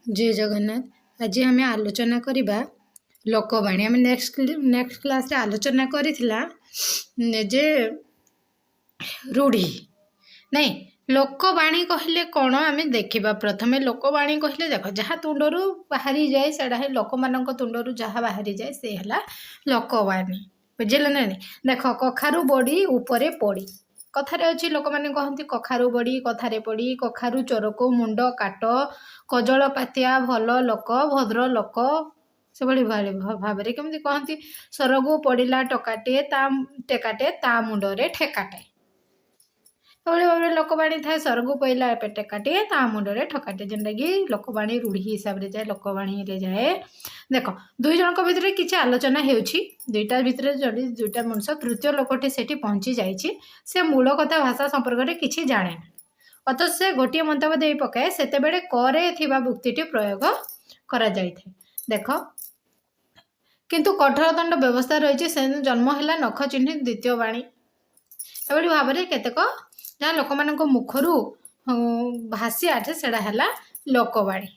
जय जगन्नाथ। आज आम आलोचना करवा लोकवाणी। आम नेक्स्ट क्लास रे आलोचना करिथिला जे रूढ़ी नहीं लोकवाणी कहले कौन आम देखा। प्रथमे लोकवाणी कहले देख जहाँ तुंडरू बाहरी जाए से लोक मान तुंडरू जहाँ बाहरी जाए से है लोकवाणी। बुझे ना नहीं देख कखारू बड़ी उपरे पड़ी कथारे अच्छी लोक मैंने कहती कखारू बड़ी कथारे पड़ी कखारू चोरको मुंड काट कजल पातिया भल लोक भद्र लोक से भाव में केमती कहती सरगु पड़ा टकाटे टेकाटे ता मुंडरे ठेकाटे एभली भाव में लोकवाणी थाए सरगु पड़ा टेकाटे ता मुंडरे ठकाटे जेनटा कि लोकवाणी रूढ़ी हिसाब से जाए लोकवाणी रे जाए। देख दुई जन भितर किसी आलोचना होटा भितर जदि दुईटा मनुष्य तृतीय लोकटी से पहुँची जाइए से मूल कथा भाषा संपर्क में किसी जाने ना अथ से गोटे मंतव्य दे पकाए से करे भुक्ति प्रयोग करा जाए। देख किंतु कठोर दंड व्यवस्था रही से जन्म है नख चिन्ह द्वितीय वाणी एभली भाव में केतेक जहाँ लोक मान मुखरू भासी आठे से लोकवाणी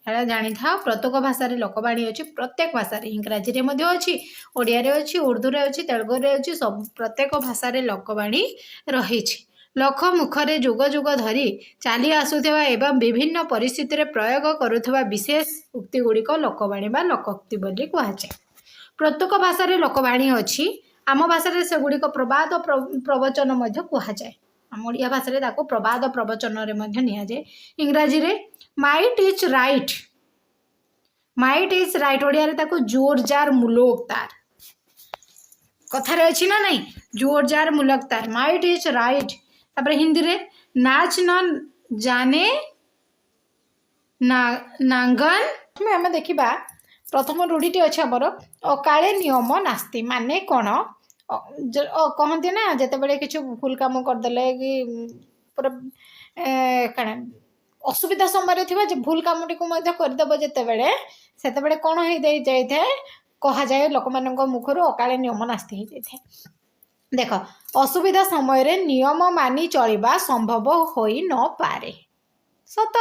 है जानी था। प्रत्येक भाषा लोकवाणी अच्छी प्रत्येक भाषा इंग्राजी में अच्छी ओडिया रे अच्छी उर्दू रे अच्छी तेलुगु रे अच्छी सब प्रत्येक भाषा लोकवाणी रही। लोक मुखरे जुग जुग धरी चली आसुवा एवं विभिन्न परिस्थिति प्रयोग करुवा विशेष उक्ति गुड़िक लोकवाणी बा लोकोक्ति बोली कहुए। प्रत्येक भाषा लोकवाणी अच्छी आम भाषा से गुड़िक प्रवाद प्रवचन कहुए। आम ओडिया भाषा प्रवाद प्रवचन नि इंग्राजी रे माइट इज राइट ओडिया रे जोर जार मुलोक तार कथारे अच्छी ना नहीं जोर जार मुलक तार माइट इज राइट। तापर हिंदी रे नाच न जाने नांगन आम देखा प्रथम रूढ़ीटी अच्छे आमर अकाले नियम नास्ती माने कौन कहती ना जिते बड़े किसी भूल कम करदे कि पूरा कण असुविधा समय थी भूल कमटी को करदेव जिते से कौन हो जाए कह जाए लोक मान मुखर अकाले नियम नास्ती हो जाए। देख असुविधा समय रे नियम मानि चलवा संभव हो न पारे सत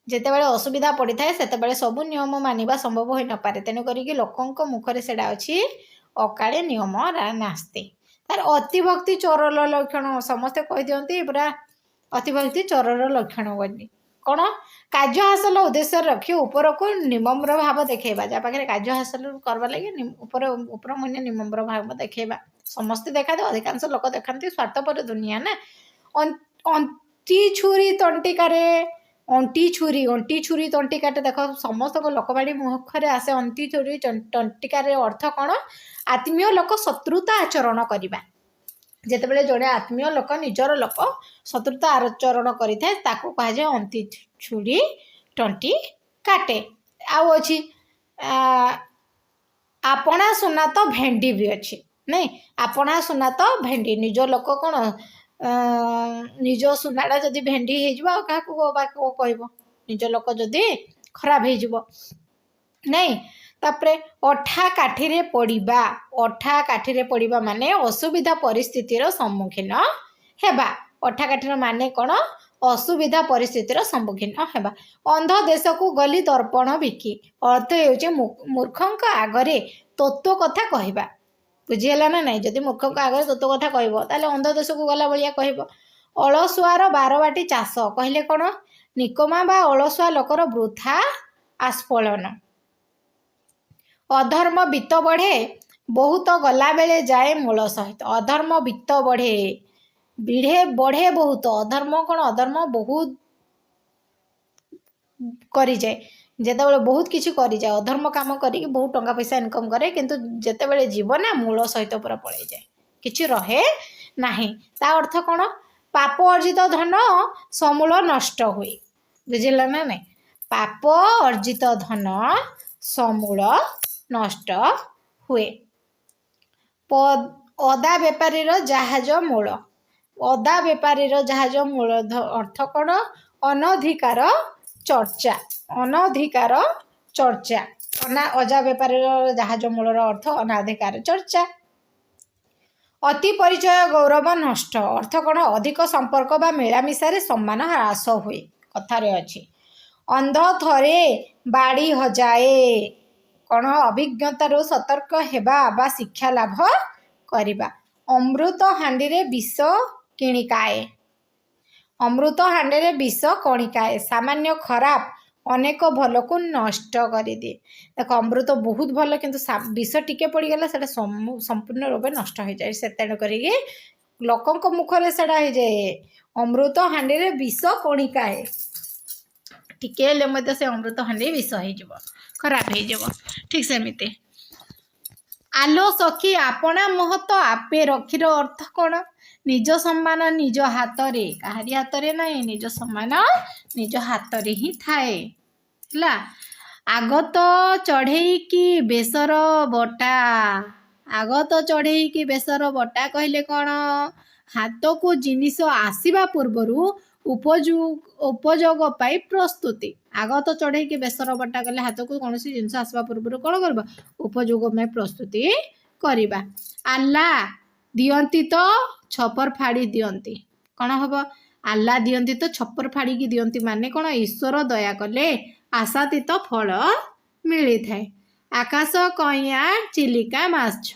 जिते बड़े असुविधा पड़ी थाए से सबू नियम मानिबा संभव हो न पारे तेणुक लोकों मुखरे सेटा अच्छी अकाले नियम नास्ती। तार अतिभक्ति चोरर लक्षण समस्ते कही दिखती पूरा अतिभक्ति चोरर लक्षण बोली कौन कार्य हासिल उद्देश्य रखी ऊपर को निम्र भाव देखा जहाँ पाखे कार्य हासिल करवा लगे ऊपर मन निम्र भाव देखा समस्ते देखा दे अधिकांश लोक देखते स्वार्थपर दुनिया ना। अंटी छुरी तंटिकारे तंटिकाटे देख समस्त लोकवाणी मुखरे आसे अंटी छुरी तंटिकारे अर्थ कौन आत्मीय लोक शत्रुता आचरण करवा जिते जड़े आत्मीय लोक निजर लोक शत्रुता आचरण करें कहुए अंति छुरी टंटी काटे। आउ अच्छी आपणा सुना तो भेंडी भी अच्छी नहीं आपणा सुना तो भेंडी निज लोक कौन निज सुनाटा जदि भेंडी हो कह निज लोक जदि खराब हो नहीं तापरे अठा काठी पड़ा माने असुविधा परिस्थितिर सम्मुखीन हेबा अठा काठीर माने कौन असुविधा परिस्थितिर सम्मुखीन हेबा। अंध देश को गली दर्पण बिकी अर्थ हो मूर्खों आगरे तत्व कथा कहवा बुझीगला ना नहीं जदि मूर्खों आगे तत्व कथा कह अंध देश को गला भाया कह। अलसुआर बारबाटी चाष कहले कौन निकमा बा अलसुआ लोकर वृथा आस्फलन अधर्म वित्त बढ़े बहुत गला बेले जाए मूल सहित अधर्म वित्त बढ़े बहुत अधर्म कौन अधर्म बहुत करी जाए जिते बहुत किसी कर जाए अधर्म काम करी बहुत टंका पैसा इनकम करे किंतु जिते जीव ना मूल सहित पूरा पड़े जाए किसी रहे नहीं ता अर्थ कौन पाप अर्जित धन समूल नष्ट हुए बुझिला ना नहीं पाप अर्जित धन समूल नष्ट हुए। अदा बेपारी जहाज मूल अदा बेपारी जहाज मूल अर्थ कौन अनधिकार चर्चा अजा बेपारी जहाज मूलर अर्थ अनाधिकार चर्चा। अति परिचय गौरव नष्ट अर्थ कौन अधिक संपर्क बा मिलामिशारे सम्मान ह्रास हुए कथारे अच्छी ଅନ୍ଧ ଥରେ ବାଡ଼ି ହଜାଏ। କ'ଣ ଅଭିଜ୍ଞତାରୁ ସତର୍କ ହେବା ବା ଶିକ୍ଷା ଲାଭ କରିବା। ଅମୃତ ହାଣ୍ଡିରେ ବିଷ କିଣିକାଏ। ଅମୃତ ହାଣ୍ଡିରେ ବିଷ କଣିକାଏ। ସାମାନ୍ୟ ଖରାପ ଅନେକ ଭଲକୁ ନଷ୍ଟ କରିଦିଏ। ଦେଖ ଅମୃତ ବହୁତ ଭଲ କିନ୍ତୁ ବିଷ ଟିକେ ପଡ଼ିଗଲା ସେଇଟା ସମ୍ପୂର୍ଣ୍ଣ ରୂପେ ନଷ୍ଟ ହୋଇଯାଏ। ସେ ତେଣୁ କରିକି ଲୋକଙ୍କ ମୁଖରେ ସେଇଟା ହେଇଯାଏ ଅମୃତ ହାଣ୍ଡିରେ ବିଷ କଣିକାଏ। ଟିକେ ହେଲେ ମଧ୍ୟ ସେ ଅମୃତ ହାଣ୍ଡି ବିଷ ହେଇଯିବ, ଖରାପ ହେଇଯିବ। ଠିକ୍ ସେମିତି ଆଲୋ ସଖୀ ଆପଣା ମହତ ଆପେ ରଖିର ଅର୍ଥ କ'ଣ? ନିଜ ସମ୍ମାନ ନିଜ ହାତରେ, କାହାରି ହାତରେ ନାହିଁ। ନିଜ ସମ୍ମାନ ନିଜ ହାତରେ ହିଁ ଥାଏ ହେଲା। ଆଗତ ଚଢ଼େଇକି ବେସର ବଟା। ଆଗତ ଚଢ଼େଇକି ବେସର ବଟା କହିଲେ କ'ଣ? ହାତକୁ ଜିନିଷ ଆସିବା ପୂର୍ବରୁ ଉପଯୋଗ ପାଇଁ ପ୍ରସ୍ତୁତି। ଆଗତ ଚଢ଼େଇକି ବେସର ବଟା କଲେ ହାତକୁ କୌଣସି ଜିନିଷ ଆସିବା ପୂର୍ବରୁ କ'ଣ କରିବ? ଉପଯୋଗ ପାଇଁ ପ୍ରସ୍ତୁତି କରିବା। ଆଲ୍ଲା ଦିଅନ୍ତି ତ ଛପର ଫାଡ଼ି ଦିଅନ୍ତି। କ'ଣ ହବ? ଆଲ୍ଲା ଦିଅନ୍ତି ତ ଛପର ଫାଡ଼ିକି ଦିଅନ୍ତି ମାନେ କ'ଣ? ଈଶ୍ୱର ଦୟା କଲେ ଆଶାତୀତ ଫଳ ମିଳିଥାଏ। ଆକାଶ କଇଁଆ ଚିଲିକା ମାଛ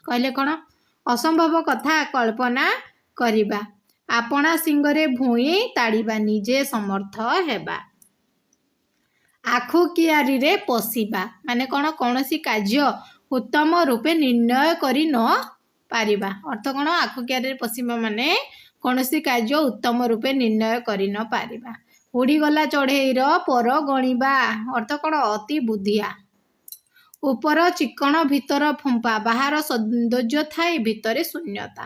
କହିଲେ କ'ଣ? ଅସମ୍ଭବ କଥା କଳ୍ପନା କରିବା। ଆପଣା ସିଙ୍ଗରେ ଭୁଇଁ ତାଡ଼ିବା ନିଜେ ସମର୍ଥ ହେବା। ଆଖୁ କିଆରୀରେ ପଶିବା ମାନେ କ'ଣ? କୌଣସି କାର୍ଯ୍ୟ ଉତ୍ତମ ରୂପେ ନିର୍ଣ୍ଣୟ କରି ନ ପାରିବା। ଅର୍ଥ କ'ଣ? ଆଖୁ କିଆରୀରେ ପଶିବା ମାନେ କୌଣସି କାର୍ଯ୍ୟ ଉତ୍ତମ ରୂପେ ନିର୍ଣ୍ଣୟ କରି ନ ପାରିବା। ଉଡ଼ିଗଲା ଚଢ଼େଇର ପର ଗଣିବା। ଅର୍ଥ କ'ଣ? ଅତି ବୁଦ୍ଧିଆ। ଉପର ଚିକଣ ଭିତର ଫମ୍ପା। ବାହାର ସୌନ୍ଦର୍ଯ୍ୟ ଥାଏ ଭିତରେ ଶୂନ୍ୟତା।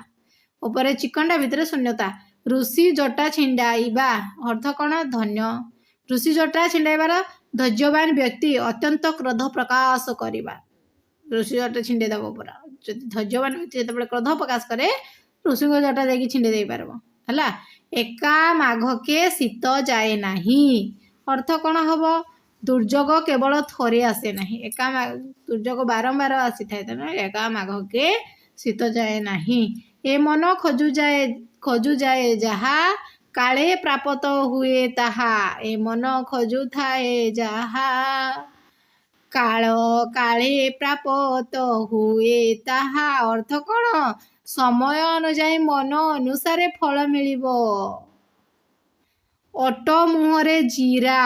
ଉପରେ ଚିକଣଟା ଭିତରେ ଶୂନ୍ୟତା। ଋଷି ଜଟା ଛିଣ୍ଡାଇବା। ଅର୍ଥ କ'ଣ? ଧନ୍ୟ। ଋଷି ଜଟା ଛିଣ୍ଡାଇବାର ଧୈର୍ଯ୍ୟବାନ ବ୍ୟକ୍ତି ଅତ୍ୟନ୍ତ କ୍ରୋଧ ପ୍ରକାଶ କରିବା। ଋଷି ଜଟା ଛିଣ୍ଡେଇ ଦେବ ପୁରା। ଯଦି ଧୈର୍ଯ୍ୟବାନ ବ୍ୟକ୍ତି ଯେତେବେଳେ କ୍ରୋଧ ପ୍ରକାଶ କରେ ଋଷିଙ୍କ ଜଟା ଯାଇକି ଛିଣ୍ଡେଇ ଦେଇପାରିବ ହେଲା। ଏକା ମାଘକେ ଶୀତ ଯାଏ ନାହିଁ। ଅର୍ଥ କ'ଣ ହବ? ଦୁର୍ଯୋଗ କେବଳ ଥରେ ଆସେ ନାହିଁ। ଦୁର୍ଯୋଗ ବାରମ୍ବାର ଆସିଥାଏ। ତେଣୁ ଏକା ମାଘକେ ଶୀତ ଯାଏ ନାହିଁ। ଏ ମନ ଖୋଜୁଯାଏ ଯାହା କାଳେ ପ୍ରାପ୍ତ ହୁଏ ତାହା। ଏ ମନ ଖୋଜୁଥାଏ ଯାହା କାଳେ ପ୍ରାପ୍ତ ହୁଏ ତାହା। ଅର୍ଥ କ'ଣ? ସମୟ ଅନୁଯାୟୀ ମନ ଅନୁସାରେ ଫଳ ମିଳିବ। ଓଟ ମୁହଁରେ ଜିରା।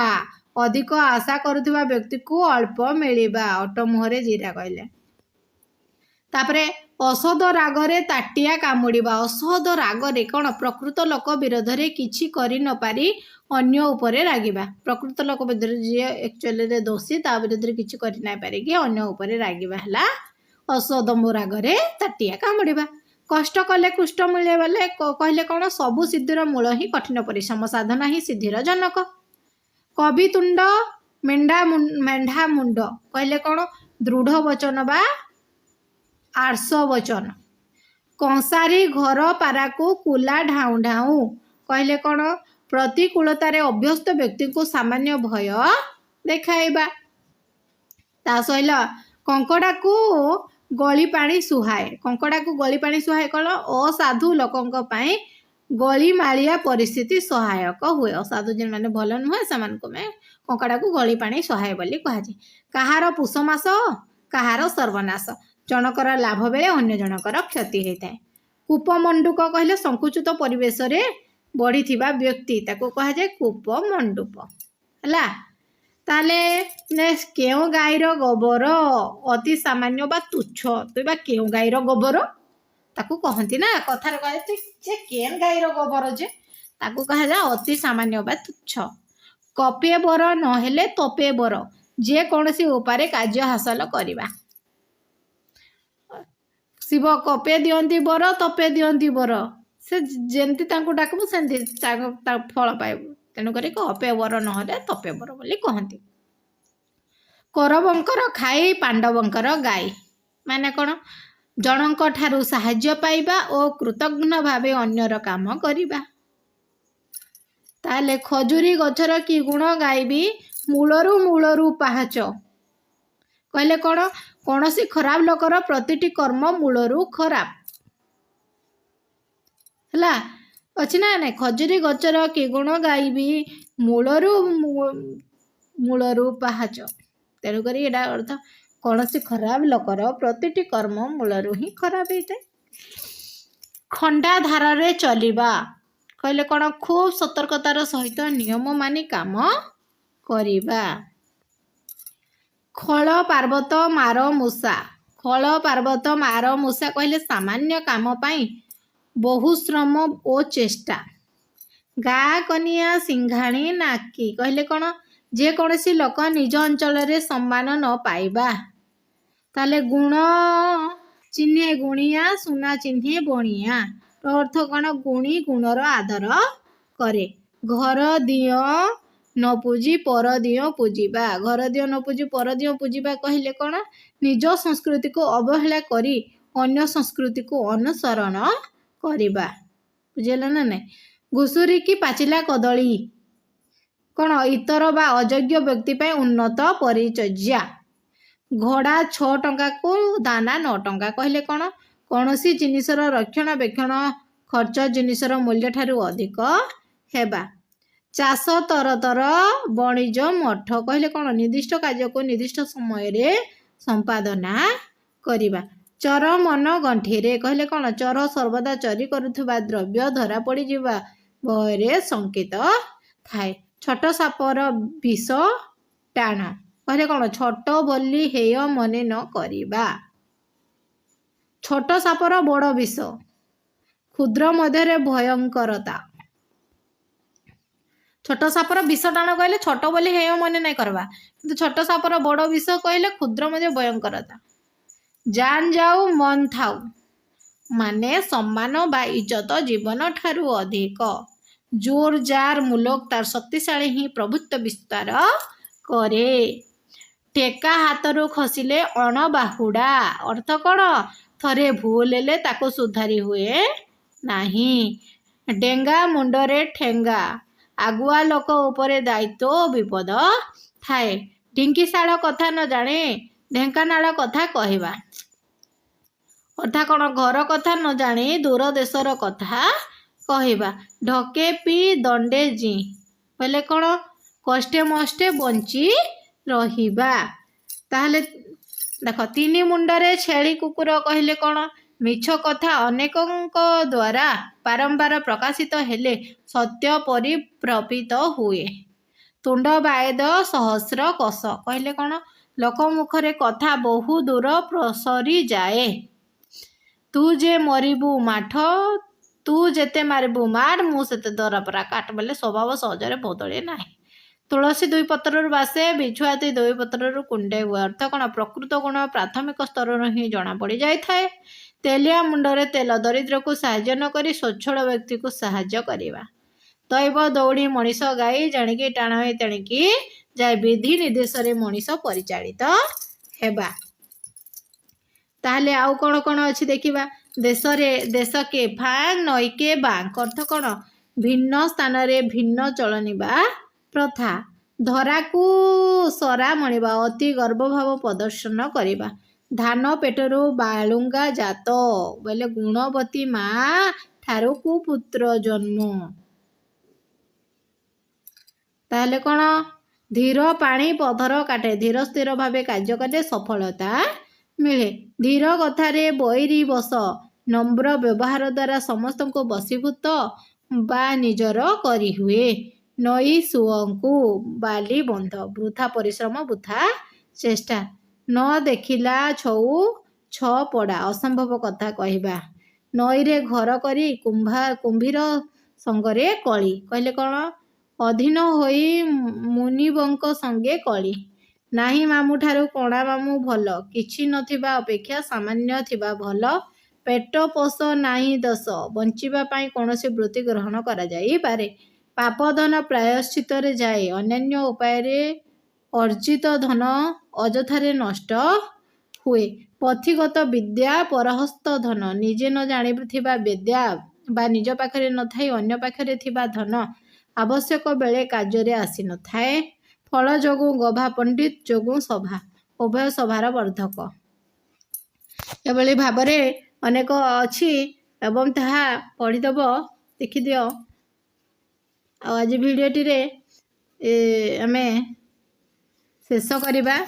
ଅଧିକ ଆଶା କରୁଥିବା ବ୍ୟକ୍ତିକୁ ଅଳ୍ପ ମିଳିବା। ଓଟ ମୁହଁରେ ଜିରା କହିଲେ। ତାପରେ ଅସଦ ରାଗରେ ତାଟିଆ କାମୁଡ଼ିବା। ଅସଦ ରାଗରେ କ'ଣ? ପ୍ରକୃତ ଲୋକ ବିରୋଧରେ କିଛି କରି ନ ପାରି ଅନ୍ୟ ଉପରେ ରାଗିବା। ପ୍ରକୃତ ଲୋକ ବିରୋଧରେ ଯିଏ ଆକ୍ଚୁଆଲିରେ ଦୋଷୀ ତା ବିରୋଧରେ କିଛି କରି ନାଇଁ ପାରିକି ଅନ୍ୟ ଉପରେ ରାଗିବା ହେଲା ଅସଦ ରାଗରେ ତାଟିଆ କାମୁଡ଼ିବା। କଷ୍ଟ କଲେ କୁଷ୍ଠ ମିଳେ ବୋଲେ କହିଲେ କ'ଣ? ସବୁ ସିଦ୍ଧିର ମୂଳ ହିଁ କଠିନ ପରିଶ୍ରମ। ସାଧନା ହିଁ ସିଦ୍ଧିର ଜନକ। କବିତୁଣ୍ଡ ମେଣ୍ଢା ମୁଣ୍ଡ କହିଲେ କ'ଣ? ଦୃଢ଼ ବଚନ ବା ଆର୍ଷ ବଚନ। କଂସାରୀ ଘର ପାରାକୁ କୁଲା ଢାଉଁ ଢାଉଁ କହିଲେ କ'ଣ? ପ୍ରତିକୂଳତାରେ ଅଭ୍ୟସ୍ତ ବ୍ୟକ୍ତିଙ୍କୁ ସାମାନ୍ୟ ଭୟ ଦେଖାଇବା। ତା ସହିତ କଙ୍କଡ଼ାକୁ ଗଳି ପାଣି ସୁହାଏ। କଙ୍କଡ଼ାକୁ ଗଳି ପାଣି ସୁହାଏ କ'ଣ? ଅସାଧୁ ଲୋକଙ୍କ ପାଇଁ ଗଳିମାଳିଆ ପରିସ୍ଥିତି ସହାୟକ ହୁଏ। ଅସାଧୁ ଯେଉଁମାନେ ଭଲ ନୁହେଁ ସେମାନଙ୍କୁ କଙ୍କଡ଼ାକୁ ଗଳି ପାଣି ସହାୟ ବୋଲି କୁହାଯାଏ। କାହାର ପୁଷ ମାସ କାହାର ସର୍ବନାଶ। ଜଣକର ଲାଭ ବେଳେ ଅନ୍ୟ ଜଣକର କ୍ଷତି ହୋଇଥାଏ। କୂପମଣ୍ଡୁକ କହିଲେ ସଂକୁଚିତ ପରିବେଶରେ ବଢ଼ିଥିବା ବ୍ୟକ୍ତି ତାକୁ କୁହାଯାଏ କୂପମଣ୍ଡୁକ ହେଲା। ତାହେଲେ କେଉଁ ଗାଈର ଗୋବର ଅତି ସାମାନ୍ୟ ବା ତୁଚ୍ଛ। ତୁ ବା କେଉଁ ଗାଈର ଗୋବର ତାକୁ କହନ୍ତି ନା କଥାରେ କୁହାଯାଏ ଯେ କେଉଁ ଗାଈର ଗୋବର ଯେ ତାକୁ କୁହାଯାଏ ଅତି ସାମାନ୍ୟ ବା ତୁଚ୍ଛ। କପେ ବର ନହେଲେ ତପେ ବର। ଯେକୌଣସି ଉପାୟରେ କାର୍ଯ୍ୟ ହାସଲ କରିବା। ଶିବ କପେ ଦିଅନ୍ତି ବର ତପେ ଦିଅନ୍ତି ବର। ସେ ଯେମିତି ତାଙ୍କୁ ଡାକିବୁ ସେମିତି ତା ଫଳ ପାଇବୁ। ତେଣୁକରି କପେ ବର ନହେଲେ ତପେ ବର ବୋଲି କହନ୍ତି। କୌରବଙ୍କର ଖାଇ ପାଣ୍ଡବଙ୍କର ଗାଈ ମାନେ କ'ଣ? ଜଣଙ୍କ ଠାରୁ ସାହାଯ୍ୟ ପାଇବା ଓ କୃତଜ୍ଞ ଭାବେ ଅନ୍ୟର କାମ କରିବା। ତାହେଲେ ଖଜୁରୀ ଗଛର କି ଗୁଣ ଗାଇବି? ମୂଳରୁ ପାହାଚ କହିଲେ କ'ଣ? କୌଣସି ଖରାପ ଲୋକର ପ୍ରତିଟି କର୍ମ ମୂଳରୁ ଖରାପ ହେଲା। ଅଛି ନା ନାଇଁ? ଖଜୁରୀ ଗଛର କି ଗୁଣ ଗାଇବି? ମୂଳରୁ ପାହାଚ। ତେଣୁକରି ଏଇଟା ଅର୍ଥ କୌଣସି ଖରାପ ଲୋକର ପ୍ରତିଟି କର୍ମ ମୂଳରୁ ହିଁ ଖରାପ ହେଇଥାଏ। ଖଣ୍ଡା ଧାରରେ ଚଲିବା କହିଲେ କ'ଣ? ଖୁବ୍ ସତର୍କତାର ସହିତ ନିୟମ ମାନି କାମ କରିବା। ଖଳ ପାର୍ବତ ମାର ମୂଷା। ଖଳ ପାର୍ବତ ମାର ମୂଷା କହିଲେ ସାମାନ୍ୟ କାମ ପାଇଁ ବହୁ ଶ୍ରମ ଓ ଚେଷ୍ଟା। ଗାଁ କନିଆ ସିଂଘାଣୀ ନାକି କହିଲେ କ'ଣ? ଯେକୌଣସି ଲୋକ ନିଜ ଅଞ୍ଚଳରେ ସମ୍ମାନ ନ ପାଇବା। ତାହେଲେ ଗୁଣ ଚିହ୍ନେ ଗୁଣିଆ, ସୁନା ଚିହ୍ନେ ବଣିଆ। ଅର୍ଥ କ'ଣ? ଗୁଣୀ ଗୁଣର ଆଦର କରେ। ଘର ଦିଅ ନ ପୂଜି ପର ଦିଅ ପୂଜିବା। ଘର ଦିଅ ନ ପୂଜି ପର ଦିଅ ପୂଜିବା କହିଲେ କ'ଣ? ନିଜ ସଂସ୍କୃତିକୁ ଅବହେଳା କରି ଅନ୍ୟ ସଂସ୍କୃତିକୁ ଅନୁସରଣ କରିବା। ବୁଝିଲ ନା ନାଇଁ? ଘୁଷୁରୀ କି ପାଚିଲା କଦଳୀ କ'ଣ? ଇତର ବା ଅଯୋଗ୍ୟ ବ୍ୟକ୍ତି ପାଇଁ ଉନ୍ନତ ପରିଚର୍ଯ୍ୟା। ଘୋଡ଼ା 6 ଟଙ୍କାକୁ ଦାନା 9 ଟଙ୍କା କହିଲେ କ'ଣ? କୌଣସି ଜିନିଷର ରକ୍ଷଣାବେକ୍ଷଣ ଖର୍ଚ୍ଚ ଜିନିଷର ମୂଲ୍ୟଠାରୁ ଅଧିକ ହେବା। ଚାଷ ତରତର ବଣିଜ ମଠ କହିଲେ କ'ଣ? ନିର୍ଦ୍ଦିଷ୍ଟ କାର୍ଯ୍ୟକୁ ନିର୍ଦ୍ଦିଷ୍ଟ ସମୟରେ ସମ୍ପାଦନା କରିବା। ଚୋର ମନ ଗଣ୍ଠିରେ କହିଲେ କ'ଣ? ଚୋର ସର୍ବଦା ଚୋରି କରୁଥିବା ଦ୍ରବ୍ୟ ଧରା ପଡ଼ିଯିବା ଭୟରେ ଶଙ୍କିତ ଥାଏ। ଛୋଟ ସାପର ବିଷ ଟାଣ କହିଲେ କ'ଣ? ଛୋଟ ବୋଲି ହେୟ ମନେ ନ କରିବା। ଛୋଟ ସାପର ବଡ଼ ବିଷ, କ୍ଷୁଦ୍ର ମଧ୍ୟରେ ଭୟଙ୍କରତା। ଛୋଟ ସାପର ବିଷ ଟାଣ କହିଲେ ଛୋଟ ବୋଲି ହେୟ ମନେ ନାଇଁ କରିବା, କିନ୍ତୁ ଛୋଟ ସାପର ବଡ଼ ବିଷ କହିଲେ କ୍ଷୁଦ୍ର ମଧ୍ୟ ଭୟଙ୍କରତା। ଜାନ୍ ଯାଉ ମନ ଥାଉ ମାନେ ସମ୍ମାନ ବା ଇଜ୍ଜତ ଜୀବନ ଠାରୁ ଅଧିକ। ଜୋର ଜାର ମୁଲକ ତାର ଶକ୍ତିଶାଳୀ ହିଁ ପ୍ରଭୁତ୍ୱ ବିସ୍ତାର କରେ। ଟେକା ହାତରୁ ଖସିଲେ ଅଣବାହୁଡ଼ା। ଅର୍ଥ କ'ଣ? ଥରେ ଭୁଲ ହେଲେ ତାକୁ ସୁଧାରି ହୁଏ ନାହିଁ। ଡେଙ୍ଗା ମୁଣ୍ଡରେ ଠେଙ୍ଗା। ଆଗୁଆ ଲୋକ ଉପରେ ଦାୟିତ୍ୱ ଓ ବିପଦ ଥାଏ। ଢିଙ୍କିଶାଳ କଥା ନ ଜାଣେ ଢେଙ୍କାନାଳ କଥା କହିବା। ଅର୍ଥାତ୍ କ'ଣ? ଘର କଥା ନ ଜାଣି ଦୂର ଦେଶର କଥା କହିବା। ଢକେ ପି ଦଣ୍ଡେ ଜି କହିଲେ କ'ଣ? କଷ୍ଟେ ମଷ୍ଟେ ବଞ୍ଚି ରହିବା। ତାହେଲେ ଦେଖ, 3 ମୁଣ୍ଡରେ ଛେଳି କୁକୁର କହିଲେ କ'ଣ? ମିଛ କଥା ଅନେକଙ୍କ ଦ୍ୱାରା ବାରମ୍ବାର ପ୍ରକାଶିତ ହେଲେ ସତ୍ୟ ପରିପ୍ରପିତ ହୁଏ। ତୁଣ୍ଡ ବାଏଦ ସହସ୍ର କୋଶ କହିଲେ କ'ଣ? ଲୋକ ମୁଖରେ କଥା ବହୁ ଦୂର ପ୍ରସରି ଯାଏ। ତୁ ଯେ ମରିବୁ ମାଠ, ତୁ ଯେତେ ମାରିବୁ ମାର, ମୁଁ ସେତେ ଦରପରା କାଟ ବୋଲେ ସ୍ୱଭାବ ସହଜରେ ବଦଳେ ନାହିଁ। ତୁଳସୀ 2 ପତ୍ରରୁ ବାସେ, ବିଛୁଆତି 2 ପତ୍ରରୁ କୁଣ୍ଡେ ହୁଏ। ଅର୍ଥ କ'ଣ? ପ୍ରକୃତ ଗୁଣ ପ୍ରାଥମିକ ସ୍ତରରୁ ହିଁ ଜଣାପଡ଼ି ଯାଇଥାଏ। ତେଲିଆ ମୁଣ୍ଡରେ ତେଲ ଦରିଦ୍ରକୁ ସାହାଯ୍ୟ ନ କରି ସ୍ୱଚ୍ଛଳ ବ୍ୟକ୍ତିକୁ ସାହାଯ୍ୟ କରିବା। ଦୈବ ଦୌଡ଼ି ମଣିଷ ଗାଇ, ଜାଣିକି ଟାଣ ହୋଇ ତେଣିକି ଯାଏ। ବିଧି ନିର୍ଦ୍ଦେଶରେ ମଣିଷ ପରିଚାଳିତ ହେବା। ତାହେଲେ ଆଉ କ'ଣ କ'ଣ ଅଛି ଦେଖିବା। ଦେଶକେ ଫାଙ୍କ୍ ନଈକେ ବାଙ୍କ। ଅର୍ଥ କ'ଣ? ଭିନ୍ନ ସ୍ଥାନରେ ଭିନ୍ନ ଚଳନିବା ପ୍ରଥା। ଧରାକୁ ସରା ମଣିବା, ଅତି ଗର୍ବଭାବ ପ୍ରଦର୍ଶନ କରିବା। ଧାନ ପେଟରୁ ବାଳୁଙ୍ଗା ଜାତ ବୋଇଲେ ଗୁଣବତୀ ମା ଠାରୁ କୁପୁତ୍ର ଜନ୍ମ। ତାହେଲେ କ'ଣ? ଧୀର ପାଣି ପଥର କାଟେ। ଧୀର ସ୍ଥିର ଭାବେ କାର୍ଯ୍ୟ କଲେ ସଫଳତା ମିଳେ। ଧୀର କଥାରେ ବୈରୀ ବଶ। ନମ୍ର ବ୍ୟବହାର ଦ୍ୱାରା ସମସ୍ତଙ୍କୁ ବଶୀଭୂତ ବା ନିଜର କରିହୁଏ। ନଈ ସୁଅଙ୍କୁ ବାଲି ବନ୍ଧ। ବୃଥା ପରିଶ୍ରମ ବୃଥା ଚେଷ୍ଟା। ନ ଦେଖିଲା ଛଉ 6 ପଡ଼ା। ଅସମ୍ଭବ କଥା କହିବା। ନଈରେ ଘର କରି କୁମ୍ଭୀର ସଙ୍ଗରେ କଳି କହିଲେ କ'ଣ? ଅଧୀନ ହୋଇ ମୁନିବଙ୍କ ସଙ୍ଗେ କଳି। ନାହିଁ ମାମୁଁ ଠାରୁ କଣା ମାମୁଁ ଭଲ, କିଛି ନଥିବା ଅପେକ୍ଷା ସାମାନ୍ୟ ଥିବା ଭଲ। ପେଟ ପୋଷ ନାହିଁ ଦୋଷ, ବଞ୍ଚିବା ପାଇଁ କୌଣସି ବୃତ୍ତି ଗ୍ରହଣ କରାଯାଇପାରେ। ପାପ ଧନ ପ୍ରାୟଶ୍ଚିତ୍ତରେ ଯାଏ, ଅନ୍ୟାନ୍ୟ ଉପାୟରେ ଅର୍ଜିତ ଧନ ଅଯଥାରେ ନଷ୍ଟ ହୁଏ। ପୋଥିଗତ ବିଦ୍ୟା ପରହସ୍ତ ଧନ। ନିଜେ ନ ଜାଣିଥିବା ବିଦ୍ୟା ବା ନିଜ ପାଖରେ ନଥାଇ ଅନ୍ୟ ପାଖରେ ଥିବା ଧନ ଆବଶ୍ୟକ ବେଳେ କାର୍ଯ୍ୟରେ ଆସିନଥାଏ। ଫଳ ଯୋଗୁଁ ଗଭା, ପଣ୍ଡିତ ଯୋଗୁଁ ସଭା, ଉଭୟ ସଭାର ବର୍ଦ୍ଧକ। ଏଭଳି ଭାବରେ ଅନେକ ଅଛି ଏବଂ ତାହା ପଢ଼ିଦେବ, ଦେଖିଦିଅ। ଆଉ ଆଜି ଭିଡ଼ିଓଟିରେ ଆମେ ଶେଷ କରିବା।